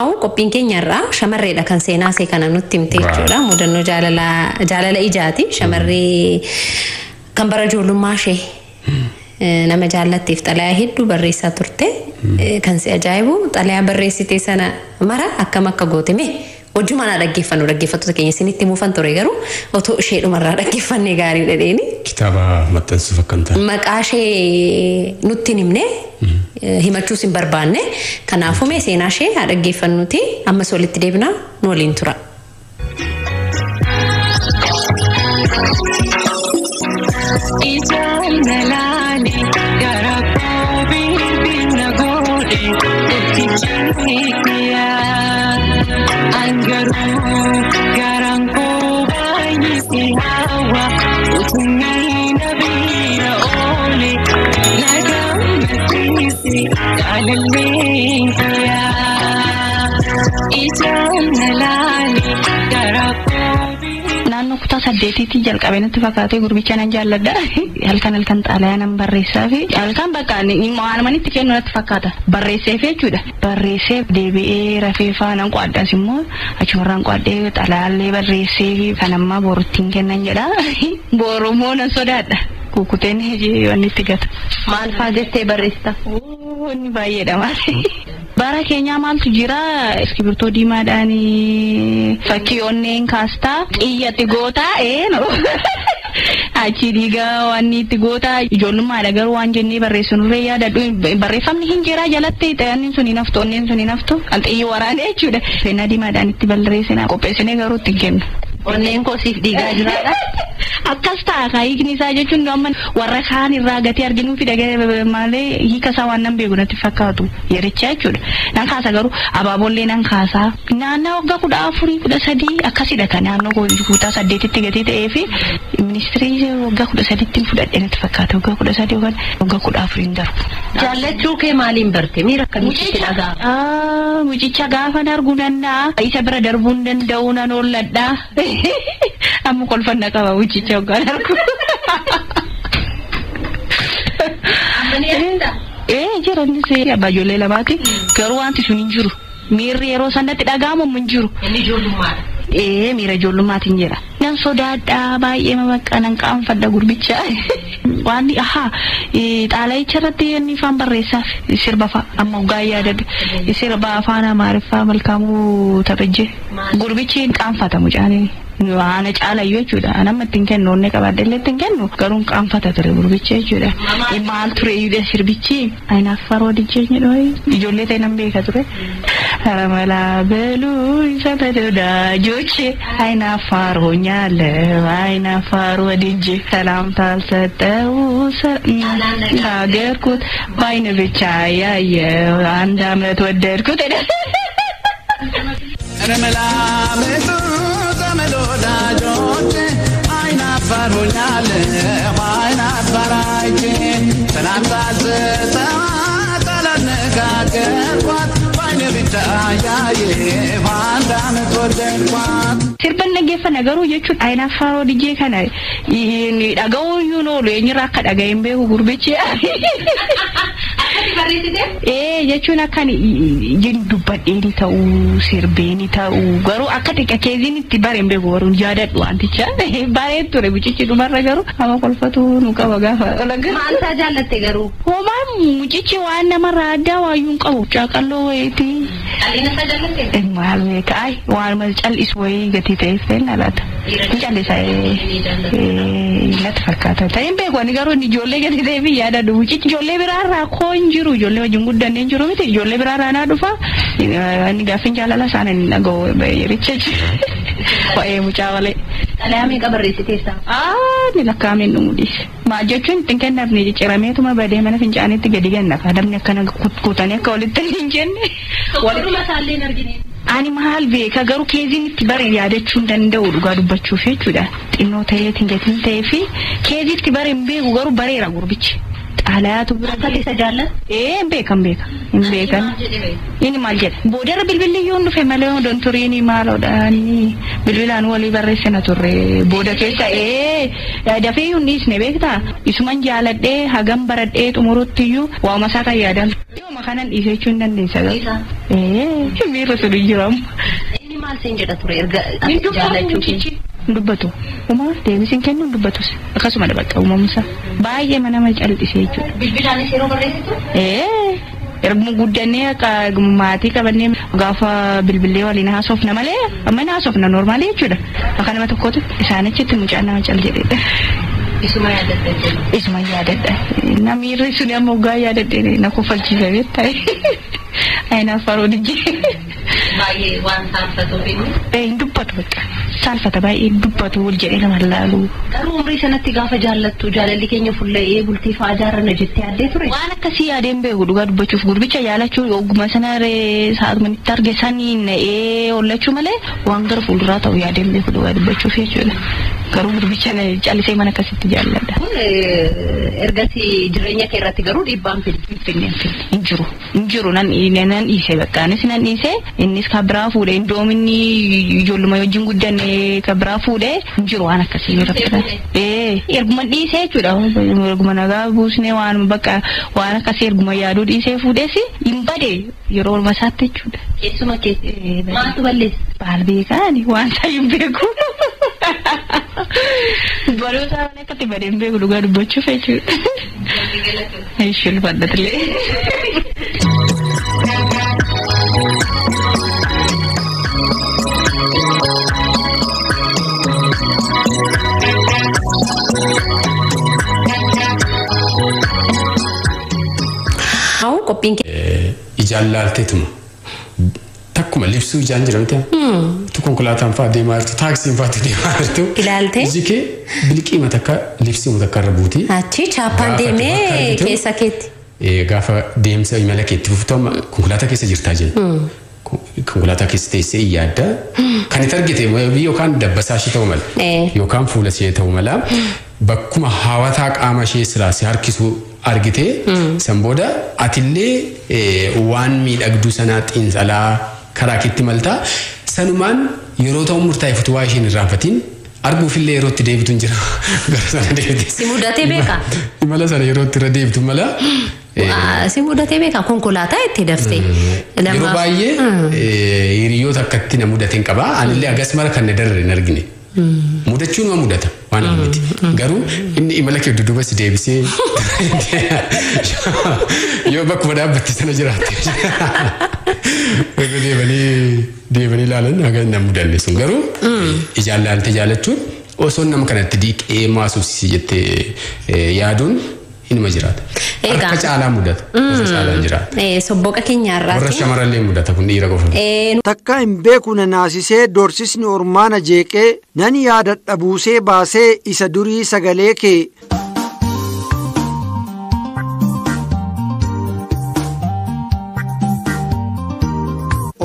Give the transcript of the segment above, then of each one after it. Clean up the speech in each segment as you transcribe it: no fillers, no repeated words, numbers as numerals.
Qophiin keenyarraa shamarreedha kan seenaa see kana nutti himte jechuudha. Mudannoo jaalala ijaati. Shamarree kan bara ijoollummaa ishee nama jaallatteef xalayaa hedduu barreessaa turte. Kan si ajaa'ibu xalayaa barreessite sana mara akkam akka gooteme wajjumaan dhaggeeffattoota keenya isinitti muufan ture garuu otoo ishee dhumarraa dhaggeeffannee gaariidha dheeni. Kitaaba maxxansuuf akkantaa. Maqaa ishee nutti himne himachuus hin barbaanne kanaafuu mee seenaa ishee haa dhaggeeffannuti ammas walitti deebinaa nu waliin tura. Naannoo kutaa saddeetiitti jalqabee natti fakkaatee gurbicha nan jaalladha. Halkan xaalayaa nan barreessaa fi halkan bakka waanumanitti kennu natti fakkaata. Barreessee jechuudha. Barreessee deebi'ee rafee faanaan qo'addaas immoo achumarraan qo'addee xalayaallee barreessee fi kan ammaa boruttiin kennan jedha. Borummoo nan sodaadha. Kukuteen wanni itti gata. Maal fa'aa jettee barreessita? Inni baay'eedha maali? Bara keenya maaltu jira iskibirtoo diimaadhaan fakkii onneen kaastaa xiyyatti gootaa achi dhiigaa waan itti gootaa ijoollummaadha garuu waan jennee barreessinurree yaadadhu barreeffamni hin jira jalatti onneen sun hin haftu kan xiyyi waraanee jechuudha. Seenaa diimaadhaan itti barreessinaa qopheessinee garuu itti hin kennu. Onneen koosiif dhiigaa jiraadha. Akkas ta'a hiikni isaa jechuun amma warra kaan irraa gatii arginuufi dhagee malee hiika isaa waan nan beeku natti fakkaatu yerichaa jechuudha. Nan kaasa garuu abaabollee nan kaasaa naannoo waggaa 14 13 akkasidha kan naannoo kutaa 8tti gatii ta'ee fi ministirii waggaa 13tti fudhadhee natti fakkaata waggaa 13 yookaan waggaa 14 darbu. Jaallachuu kee maaliin barte miira akkamitti dhagaa? Mucicha gaafa arguu danda'a isa bira darbuu hin danda'u nan oolladha. Amma kolfanna qaba mucicha waggaan argu. Jiranis abbaa ijoollee lamaati garuu wanti sun hin jiru. Miirri yeroo sanatti dhaga'amu hin jiru. Inni ijoollummaadha. Miira ijoollumaatiin jira. Nan sodaadha baay'ee maqaa nan qaanfadha gurbicha. Waan xaalayicha irratti inni afaan barreessaaf sirba fa'a amma waggaa yaadadhu sirba afaan Amaariffaa Malkaamuu Tarrejjee gurbichi qaanfata mucaanii. Waan caalayyuu jechuudha. Anamma ittiin kennu onnee qabaaddeellee ittiin kennu garuu qaanfata ture gurbicha jechuudha. Maal ture iyyuu sirbichi ayinaaf faroo dijjee jedhu ijoollee ta'e nan beeka ture. Haramalaa beluu isa tajaajila jooche ayinaaf faroo nyaalle ayinaaf faroo dijjee salaamtaal saxxa'uu kagerkut baay'ina bichaa yaayee waan daamet waddeerkut. Haramalaa beluu. Meloda jote aina farunale aina faraje sanata zeta talanega kerwat paine bitaya ye vanda me todenwat sirban nageeffana garuu jechuun aina faroo dijee kana ni dhaga'uu yoo noolu eenyirraa akka dhaga'een beeku gurbichi. Jechuun akkan dubbadheeni ta'uu sirbeeni ta'uu garuu akka xiqqa keeziin itti bareen beeku garuu jaadadhu wanticha baree ture mucichi dhumarra garuu ama kolfatu nu qaba gaafa. Maal isaa jaallatte garuu? Homaan mucichi waan namarraa addaa waayyuu hin qabu caaqalloo wayiiti. Qal'ina isaa jaallatte? Maal beeka waan cal'isu wayii gatii ta'eef fenna laata. Cal'isa natti fakkaata ta'een beeku ani garuu ijoollee gatii ta'eef yaadadhu mucichi ijoollee biraarraa koo hin jiru ijoollee wajjin guddanneen jiru miti ijoollee biraarraa naa dhufa inni gaaffiin jaalala isaanii hin dhaga'u yericha waa'ee mucaa malee. Xalayaa meeqa barreessiteessa? Ni lakkaa'ameen dhumuu dhiise. Maal jechuun ittiin kennaafne ciccirameetuma badee mana fincaaniitti gadi ganna adamni akkana kuutanii akka walitti hin jenne. Waliruma isaallee hin argine. Ani maal beeka garuu keeziin itti bare yaadachuu hin danda'u dhugaa dubbachuuf jechuudha. Xinnoo ta'eetiin gatiin ta'ee fi keezii itti bare hin beeku garuu bareera gurbichi. Xaalayaatu bira isa jaallat beekan inni maal jedhe boodarra bilbilli yoo dhufe malee odoon turiini maaloodhaani bilbilaan walii barreessina turre booda keessa dafee yoo dhiisne beektaa isuman jaaladhee hagam baradhee xumuruttiyyu waama isaa kan yaadan yooma kanan dhiisee jechuu hin dandeessa miirra sun jiramu inni maal siin jedha ture erga jaalachuutiin dubbatu uma deebisin kennu dubbatus akkasuma dabaqqa umamusa baay'ee nama callisee jechuudha bilbilaanis yeroo barreessitu erga guddannee akka maatii qabannee gaafa bilbilee waliin haasofna malee amma haasofna normaalee jechuudha akka nama tokkotu isaanichitti mucaan nama cal jedhedha isuma yaadadha namiirri suni amma ugaa yaadadhe na kofalchiisa beektaa ayinaaf faroo dijjee baay'ee waan saalfatuuf hin dubbatu bakka saalfata baay'ee dubbatu wal jedhee nama laalu garuu umrii sanatti gaafa jaallattu jaalalli keenya fuullee bultii fa'aa jaarranna jettee yaaddee ture waan akkasii yaadeen beeku dhugaa dubbachuuf gurbicha jaalachuu ogguma sana sa'atumatti arge saniin ollachuu malee waan gara fuulduraa ta'u yaadeen beeku dhugaa dubbachuuf jechuudha garuu gurbicha callisee mana akkasitti jaalladha. Kun ergasii jireenya kee irratti garuu dhiibbaan hin jiru nan dhiisee bakka anis nan dhiisee innis kabraa fuudhee indoominni ijoolluma wajjin guddanne kabraa fuudhee hin jiru waan akkasii irratti erguma dhiisee jechuudha erguma nagaa buusnee waan bakka waan akkasii erguma yaaduu dhiisee fuudhees hin bade yeroo masaatti jechuudha. Keessuma keessi maaltu balleessa? Baal beekaani waan isaa hin beeku. Baroota waan akkatti badeen beeku dhugaa dubbachuuf jechuudha. Isheen faddatlee. Hawu qophiin ijaan laalteetuma takkuma libsuu ijaan jiramte tu konkolaataan fa'aa deemaa jirtu taaksiin fa'aa deemaa jirtu ilaalte ijikee bilqii matakka libsii matakka irra buuti achi chaappaan deemee keessa keetti gaafa deemsa imala keetti fuftama konkolaataa keessa jirtaa jenna konkolaataa keessa teessee yaadda kan itti argite yookaan dabbasaa ishee ta'u mala yookaan fuula ishee ta'u mala bakkuma hawwataa qaama ishee siraasee harkisuu argite san booda atillee waan miidhagduu sanaa xiinxalaa karaa keetti maltaa sanumaan yeroo ta'u murtaa'e futuwaa isheen irraanfatiin arguufillee yeroo itti deebituun jira gara sana deebite. Si mudatee beekaa? Imala sana yeroo itti irra deebitu mala. Si mudatee beekaa konkolaataa itti daftee. Yeroo baay'ee hiriyoota akkatti na mudateen qaba anillee agas mara kan na darre hin argine. Mudachuun waan mudata waan miti garuu inni imala kee dudduuba si deebisee yoo bakkuma dhaabbatte sana jiraatte deebanii ilaalan haga na mudanne sun garuu ijaan laalte jaalachuun osoo nama kanatti diiqee maasuufsisi jettee yaaduun inuma jiraata. Akka caalaa mudata. Caalaan jiraata. Sobboqa keenyaarraati. Warra shamarrallee mudata kun dhiira qofa. Takka hin beeku na naasisee doorsisni ormaana jeeqee nan yaadadha buusee baasee isa durii sagalee kee.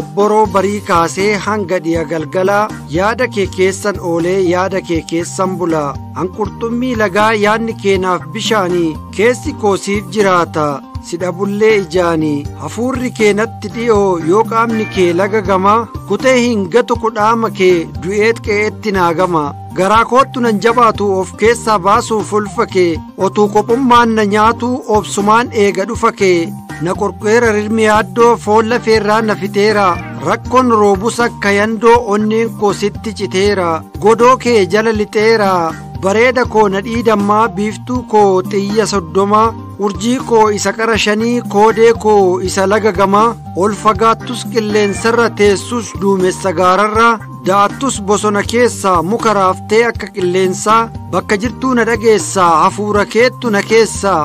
Obboroo barii kaasee hanga dhiya galgalaa yaada kee keessan oolee yaada kee keessan bulaa hanqurxummii lagaa yaadni keenaaf bishaanii keessi koosiif jiraata sidhabullee ijaanii hafuurri kee natti dhi'oo yoo qaamni kee laga gamaa kutee hin gatu kudhaama kee du'eet qe'eetti naagama garaa koottu nan jabaatu of keessaa baasuuf ulfa kee otuu qophummaan na nyaatu obsumaan eega dhufa kee na qorqeera rirmi yaaddoo foon lafeerraa na fiteera rakkoon roobus akka yandoo onneen koo sitti citeera godoo kee jala lixeera bareeda koo na dhiidammaa biiftuu koo xiyya soddoma urjii koo isa qara shanii koodee koo isa laga gamaa ol fagaattus qilleensarra teessus duumessa gaararra da'attus bosona keessaa muka raaftee akka qilleensaa bakka jirtuu na dhageessaa hafuura keettu na keessaa.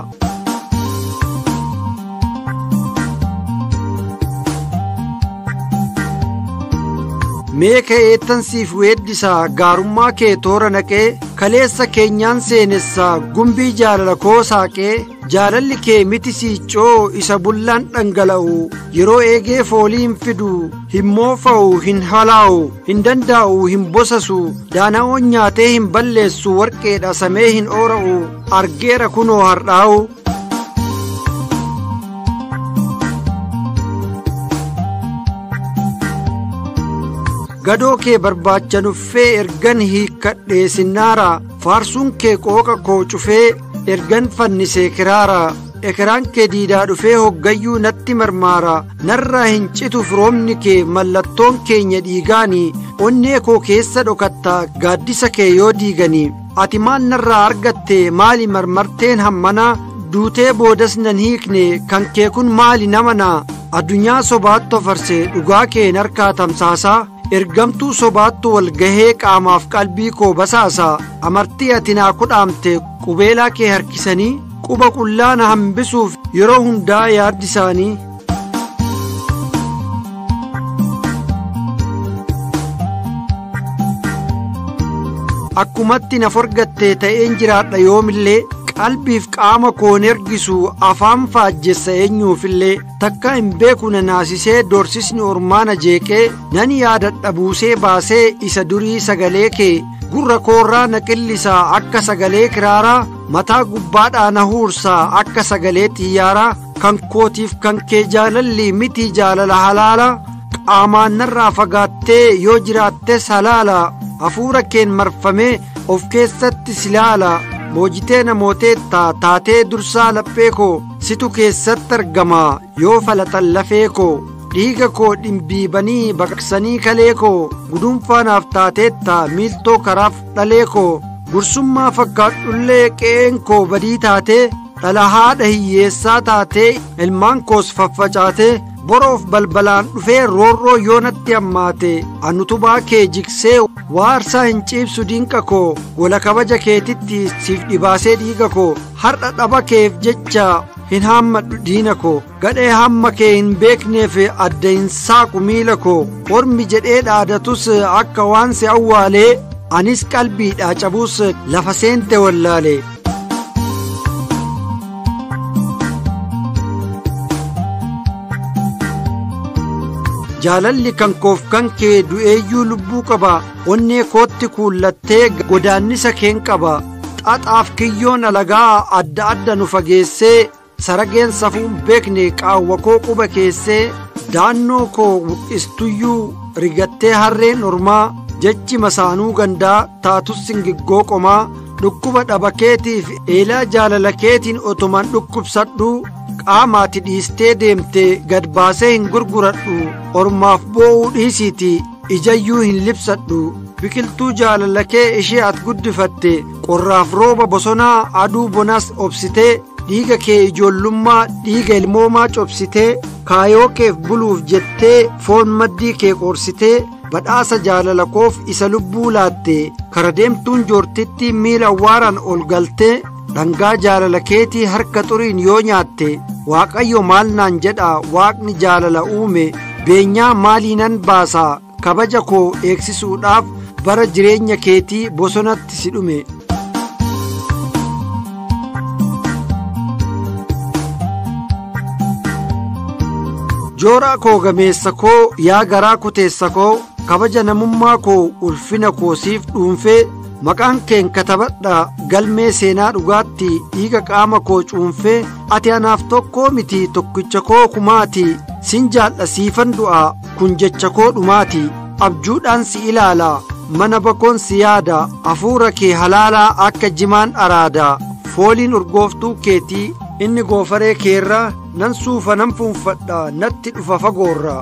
Mee ka'eettan siif weeddisaa gaarummaa kee toora naqee kaleessa keenyaan seenessaa gumbii jaalala koo saaqee jaalalli kee miti siiccoo isa bullaan dhangala'u yeroo eegee foolii hin fidu hin moofa'u hin halaa'u hin danda'u hin bosasu daana'oon nyaatee hin balleessu warqeedha samee hin oora'u argeera kunoo har'aa'u. gadoo kee barbaachanuffee ergan hiikkadhee sinnaara faarsuun kee qooqa koo cufee ergan fannisee kiraara ekeraan kee diidaa dhufee hoggayyuu natti marmaara narraa hin citu firoomni kee mallattoon keenya dhiigaanii onnee koo keessa dhokattaa gaaddisa kee yoo diiganii ati maal narraa argatte maali marmarteen hammanaa duutee boodas nan hiikne kan kee kun maali namanaa addunyaa sobaattu farsee dhugaa kee harkaa tamsaasaa ergamtuu sobaattu wal gahee qaamaaf qalbii koo basaasaa amartii ati naa kudhaamte qubeelaa kee harkisanii quba qullaa na hambisuuf yeroo hundaa yaaddi isaanii. Akkumatti na forgattee ta'een jiraadha yoomillee qalbiif qaama koon ergisu afaan faajjessa eenyuufillee takka hin beeku na naasisee doorsisni ormaana jeeqee nan yaadadha buusee baasee isa durii sagalee kee gurra koorraa na qillisaa akka sagalee kiraaraa mataa gubbaadhaa na huursaa akka sagalee xiyyaaraa kan kootiif kan kee jaalalli miti jaalala halaala qaamaan narraa fagaattee yoo jiraattes halaala hafuura keen marfamee of keessatti silaala boojitee namooteetta taatee dursaa laphee koo situ keessatti argama yoo falatan lafee koo dhiiga koo dhimbiibanii baqaqsanii kalee koo gudunfaanaaf taateetta miiltoo karaaf dhalee koo gursummaa fakkaadhullee qe'een koo badii taatee dhala haadha hiyyeessaa taatee ilmaan koos faffacaatee boroof balbalaan dhufee roorroo yoo natti hammaate anutubaa kee jiksee waarsaa hin ciibsu diinqa koo gola kabaja keetitti siif dhibaasee dhiiga koo har'a dhaba keef jecha hin haammadhu diina koo gadhee hamma kee hin beekneef adda hin saaqu miila koo ormi jedhee dhaadatus akka waan si awwaalee anis qalbiidhaa cabuus lafa seente wallaalee. jaalalli kan koof kan kee du'eeyyuu lubbuu qaba onnee kootti kuullattee godaannisa keen qaba xaxaaf kiyyoon alagaa adda adda nu fageessee sarageen safuun beekne qaawwa koo quba keessee daannoo koo wuqqistuyyuu rigattee harreen ormaa jechi masaanuu gandaa taatus singiggoo qomaa dhukkuba dhaba keetiif eelaa jaalala keetiin otuman dhukkubsadhu qaamaati dhiistee deemte gad baasee hin gurguradhu ormaaf boo'uu dhiisiiti ijayyuu hin libsadhu biqiltuu jaalala kee ishee at guddifatte qorraaf rooba bosonaa aduu bonas obsitee dhiiga kee ijoollummaa dhiiga ilmoomaa cobsitee kaayoo keef buluuf jettee foon maddii kee qorsitee badhaasa jaalala koof isa lubbuu laatte kara deemtuun joortitti miila awwaaraan ol galtee dhangaa jaalala keetii harka xuriin yoo nyaatte waaqayyo maal naan jedha waaqni jaalala uume beenyaa maaliinan baasaa kabaja koo eegsisuudhaaf bara jireenya keetii bosonatti si dhume. jooraa koo gameessa koo yaa garaa kuteessa koo kabaja namummaa koo ulfina koo siif dhuunfee maqaan keen katabadha galmee seenaa dhugaatti dhiiga qaama koo cuunfee ati anaaf tokkoo miti tokkicha koo kumaati sin jaalladha siifan du'a kun jecha koo dhumaati abjuudhaan si ilaala mana bakoon si yaada hafuura kee halaalaa akka jimaan araada fooliin urgooftuu keetii inni goofaree keerraa nan suufa nan fuunfadha natti dhufa fagoorra